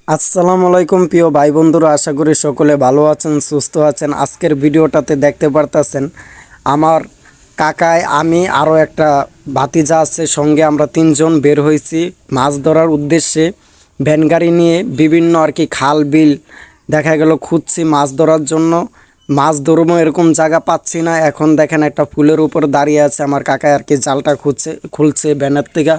আসসালামু আলাইকুম প্রিয় ভাই বন্ধুরা, আশা করি সকলে ভালো আছেন, সুস্থ আছেন। আজকের ভিডিওটাতে দেখতে পারতাছেন আমার কাকায়, আমি আরও একটা ভাতিজা আছে সঙ্গে, আমরা তিনজন বের হয়েছি মাছ ধরার উদ্দেশ্যে। ভ্যান গাড়ি নিয়ে বিভিন্ন আর কি খাল বিল দেখা গেল খুঁজছি মাছ ধরার জন্য। মাছ ধরবো এরকম জায়গা পাচ্ছি না। এখন দেখেন একটা ফুলের উপর দাঁড়িয়ে আছে আমার কাকায় আর কি, জালটা খুলছে ভ্যানের থেকে।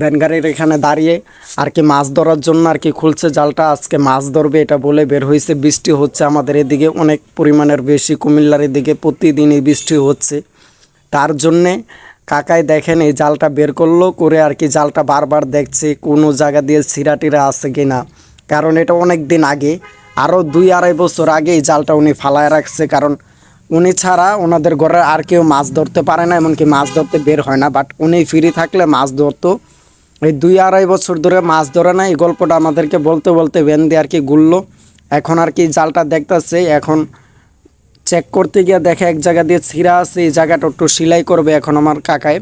ভ্যান গাড়ির এখানে দাঁড়িয়ে আর কি মাছ ধরার জন্য আর কি খুলছে জালটা। আজকে মাছ ধরবে এটা বলে বের হয়েছে। বৃষ্টি হচ্ছে আমাদের এদিকে অনেক পরিমাণের বেশি, কুমিল্লার এদিকে প্রতিদিনই বৃষ্টি হচ্ছে। তার জন্যে কাকায় দেখেন এই জালটা বের করলো, করে আর কি জালটা বারবার দেখছে কোনো জায়গা দিয়ে ছিঁড়া টিরা আছে কি না। কারণ এটা অনেক দিন আগে, আরও 2-2.5 বছর আগে এই জালটা উনি ফালায় রাখছে। কারণ উনি ছাড়া ওনাদের ঘরে আর কেউ মাছ ধরতে পারে না, এমনকি মাছ ধরতে বের হয় না। বাট উনি ফ্রি থাকলে মাছ ধরতো। এই 2-2.5 বছর ধরে মাছ ধরে না, এই গল্পটা আমাদেরকে বলতে বলতে ভ্যান দিয়ে আর কি ঘুরলো। এখন আর কি জালটা দেখতেছে, এখন চেক করতে গিয়ে দেখে এক জায়গা দিয়ে ছিঁড়া আছে, এই জায়গাটা একটু সেলাই করবে এখন আমার কাকায়।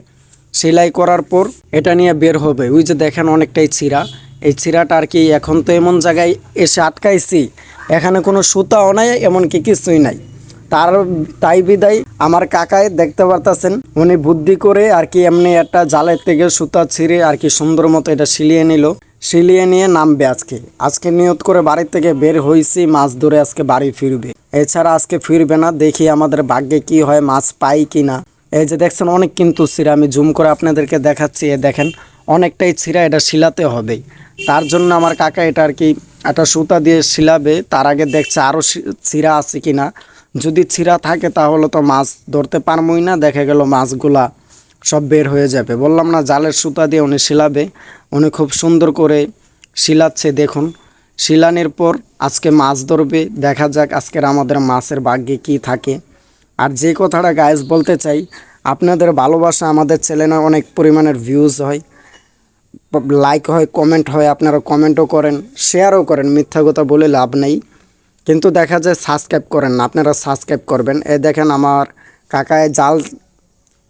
সেলাই করার পর এটা নিয়ে বের হবে। ওই যে দেখেন অনেকটাই ছিঁড়া, এই ছিঁড়াটা আর কি এখন তো এমন জায়গায় এসে আটকাইছি, এখানে কোনো সুতাও নাই, এমনকি কিছুই নাই। তাই বিদায় আমার কাকায় দেখতে পারতেছেন উনি বুদ্ধি করে আর কি এমনি একটা জালের থেকে সুতা ছিঁড়ে আর কি সুন্দর মতো এটা সিলিয়ে নিল। সিলিয়ে নিয়ে নামবে আজকে নিয়ত করে বাড়ির থেকে বের হয়েছি মাছ ধরে আজকে বাড়ি ফিরবে। এছাড়া আজকে ফিরবে না, দেখি আমাদের ভাগ্যে কি হয়, মাছ পাই কি না। এই যে দেখছেন অনেক কিন্তু ছিঁড়া, আমি জুম করে আপনাদেরকে দেখাচ্ছি। এ দেখেন অনেকটাই ছিঁড়া, এটা শিলাতে হবে। তার জন্য আমার কাকা এটা আর কি একটা সুতা দিয়ে শিলাবে। তার আগে দেখছে আরও ছিঁড়া আছে কি না। যদি ছিঁড়া থাকে তাহলে তো মাছ ধরতে পারবই না, দেখা গেল মাছগুলা সব বের হয়ে যাবে। বললাম না, জালের সুতা দিয়ে উনি শিলাবে। উনি খুব সুন্দর করে শিলাচ্ছে দেখুন। শিলানির পর আজকে মাছ ধরবে। দেখা যাক আজকের আমাদের মাছের ভাগ্যে কি থাকে। আর যে কথাটা গাইস বলতে চাই, আপনাদের ভালোবাসা আমাদের চ্যানেলে অনেক পরিমাণের ভিউজ হয়, লাইক হয়, কমেন্ট হয়। আপনারা কমেন্টও করেন, শেয়ারও করেন, মিথ্যা কথা বলে লাভ নেই। কিন্তু দেখা যায় সাবস্ক্রাইব করেন না। আপনারা সাবস্ক্রাইব করবেন। এ দেখেন আমার কাকায় জাল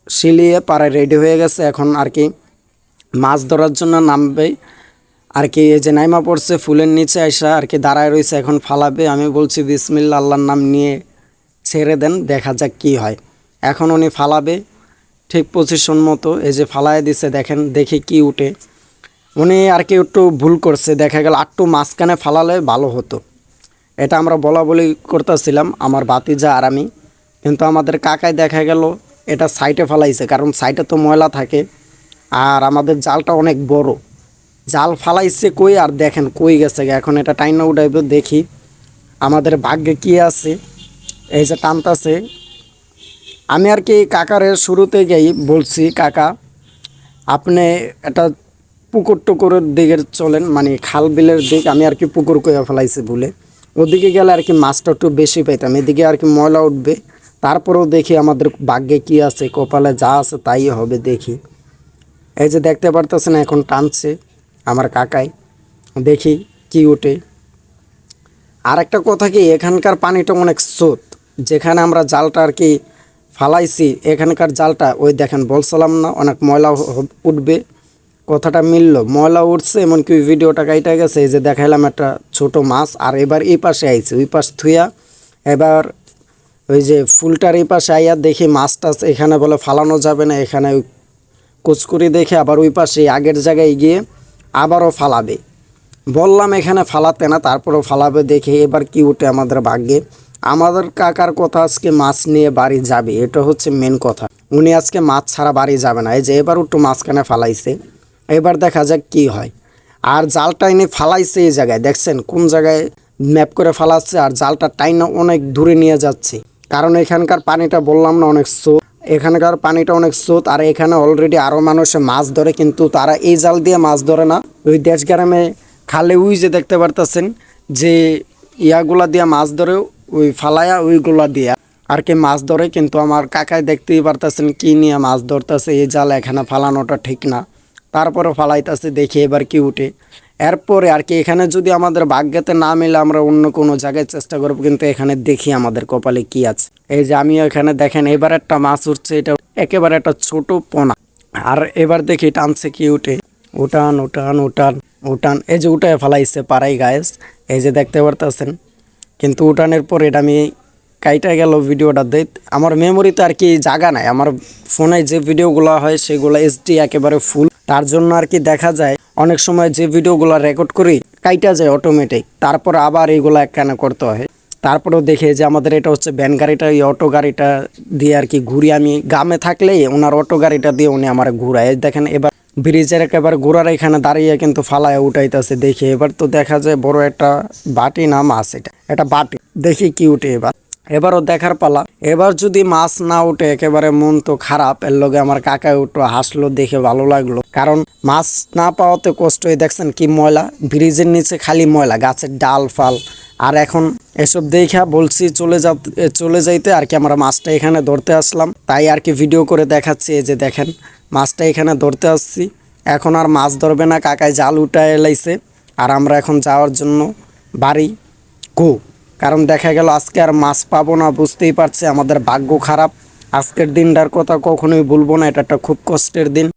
শিলিয়ে পাড়ে রেডি হয়ে গেছে। এখন আর কি মাছ ধরার জন্য নামবে আর কি। এই যে নাইমা পড়ছে ফুলের নিচে আইসা আর কি দাঁড়ায় রয়েছে, এখন ফালাবে। আমি বলছি বিসমিল্লাহ, আল্লাহর নাম নিয়ে ছেড়ে দেন, দেখা যাক কি হয়। এখন উনি ফালাবে ঠিক পজিশন মতো। এই যে ফালায় দিছে, দেখেন দেখি কি উঠে। উনি আর কি একটু ভুল করছে, দেখা গেল আটটু মাঝখানে ফালালে ভালো হতো। এটা আমরা বলা বলি করতেছিলাম আমার ভাতিজা আর আমি, কিন্তু আমাদের কাকায় দেখা গেল এটা সাইডে ফালাইছে, কারণ সাইডে তো ময়লা থাকে। আর আমাদের জালটা অনেক বড়, জাল ফালাইছে কই আর দেখেন কই গেছে। এখন এটা টাইনা উঠাইব, দেখি আমাদের ভাগ্যে কি আছে। এই যে টানতাছে, আমি আর কি কাকারের শুরুতে গিয়েই বলছি, কাকা আপনি একটা পুকুর টুকুরের দিকে চলেন, মানে খাল বিলের দিক। আমি আর কি পুকুর কইয়া ফেলাইছি বলে, ওদিকে গেলে আর কি মাছটা একটু বেশি পাইতাম। এদিকে আর কি ময়লা উঠবে। তারপরেও দেখি আমাদের ভাগ্যে কি আছে, কপালে যা আছে তাই হবে, দেখি। এই যে দেখতে পারতেছেন এখন টানছে আমার কাকাই, দেখি কি ওঠে। আর একটা কথা কি, এখানকার পানিটা অনেক স্রোত। যেখানে আমরা জালটা আর কি ফালাইছি, এখানকার জালটা ওই দেখেন বলছিলাম না অনেক ময়লা উঠবে, কথাটা মিলল। ময়লা উঠছে, এমনকি ওই ভিডিওটা কাইটা গেছে। এই যে দেখাইলাম একটা ছোট মাছ। আর এবার এই পাশে আইছে, ওই পাশ থুইয়া এবার ওই যে ফুলটার এই পাশে আইয়া দেখি মাছ টাছ এখানে বলে ফালানো যাবে না, এখানে ওই কুচকুরি দেখে আবার ওই পাশে আগের জায়গায় গিয়ে আবারও ফালাবে। বললাম এখানে ফালাতে না, তারপরেও ফালাবে, দেখে এবার কি উঠে আমাদের ভাগ্যে। আমাদের কাকার কথা আজকে মাছ নিয়ে বাড়ি যাবে, এটা হচ্ছে মেন কথা। উনি আজকে মাছ ছাড়া বাড়ি যাবে না। এই যে এবার একটু মাঝখানে ফালাইছে, এবার দেখা যাক কি হয়। আর জালটা এনে ফালাইছে এই জায়গায়, দেখছেন কোন জায়গায় ম্যাপ করে ফালাচ্ছে। আর জালটা টাইনা অনেক দূরে নিয়ে যাচ্ছে, কারণ এখানকার পানিটা বললাম না অনেক স্রোত। এখানকার পানিটা অনেক স্রোত। আর এখানে অলরেডি আরও মানুষে মাছ ধরে, কিন্তু তারা এই জাল দিয়ে মাছ ধরে না। ওই দেশ গ্রামে খালে ওই যে দেখতে পারতেছেন যে ইয়াগুলা দিয়া মাছ ধরে, ওই ফালায়া ওইগুলা দিয়া আর কি মাছ ধরে। কিন্তু আমার কাকায় দেখতেই পারতেছেন কি নিয়ে মাছ ধরতেছে। এই জাল এখানে ফালানোটা ঠিক না, তারপরে ফালাইতেছে, দেখি এবার কি উঠে। এরপরে আর কি এখানে যদি আমাদের ভাগ্যেতে না মিলে আমরা অন্য কোনো জায়গায় চেষ্টা করবো, কিন্তু এখানে দেখি আমাদের কপালে কি আছে। এই যে আমি এখানে দেখেন এবার একটা মাছ উঠছে, এটা একেবারে একটা ছোট পোনা। আর এবার দেখি টানছে কি উঠে, উঠান উঠান উঠান। উঠান এই যে উঠায় ফেলাইছে পাড়াই গায়েস, এই যে দেখতে পারতেছেন। কিন্তু উঠানের পর এটা আমি কাইটা গেল ভিডিওটা দেখ, আমার মেমোরিতে আর কি জায়গা নাই। আমার ফোনে যে ভিডিওগুলো হয় সেগুলো এইচডি একেবারে ফুল, তার জন্য আর কি দেখা যায় অনেক সময় যে ভিডিওগুলো রেকর্ড করি কাইটা যায় অটোমেটিক, তারপর আবার এইগুলো একখানা করতে হয়। তারপরেও দেখে যে আমাদের এটা হচ্ছে ভ্যান গাড়িটা, এই অটো গাড়িটা দিয়ে আর কি ঘুরি। আমি গ্রামে থাকলেই ওনার অটো গাড়িটা দিয়ে উনি আমার ঘুরায়। দেখেন এবার ব্রিজের একেবারে গোড়ার এখানে দাঁড়িয়ে কিন্তু ফালায় উঠাইতেছে। দেখি এবার তো দেখা যায় বড় একটা বাটি না মাছ, এটা বাটি, দেখি কি উঠে এবার। এবারও দেখার পালা। এবার যদি মাছ না উঠে একেবারে মন তো খারাপ। এর লগে আমার কাকায় উঠলো, হাসলো, দেখে ভালো লাগলো। কারণ মাছ না পাওয়াতে কষ্ট হয়ে, দেখছেন কি ময়লা, ব্রিজের নিচে খালি ময়লা, গাছের ডাল ফাল। আর এখন এসব দেখা বলছি চলে যাইতে আর কি। আমরা মাছটা এখানে ধরতে আসলাম, তাই আর কি ভিডিও করে দেখাচ্ছি। এই যে দেখেন মাছটা এখানে ধরতে আসছি। এখন আর মাছ ধরবে না, কাকায় জাল উঠায় এলাইছে। আর আমরা এখন যাওয়ার জন্য বাড়ি গো। কারণ দেখা গেল আজকে আর মাছ পাবো না, বুঝতেই পারছে আমাদের ভাগ্য খারাপ। আজকের দিনটার কথা কখনোই ভুলবো না, এটা একটা খুব কষ্টের দিন।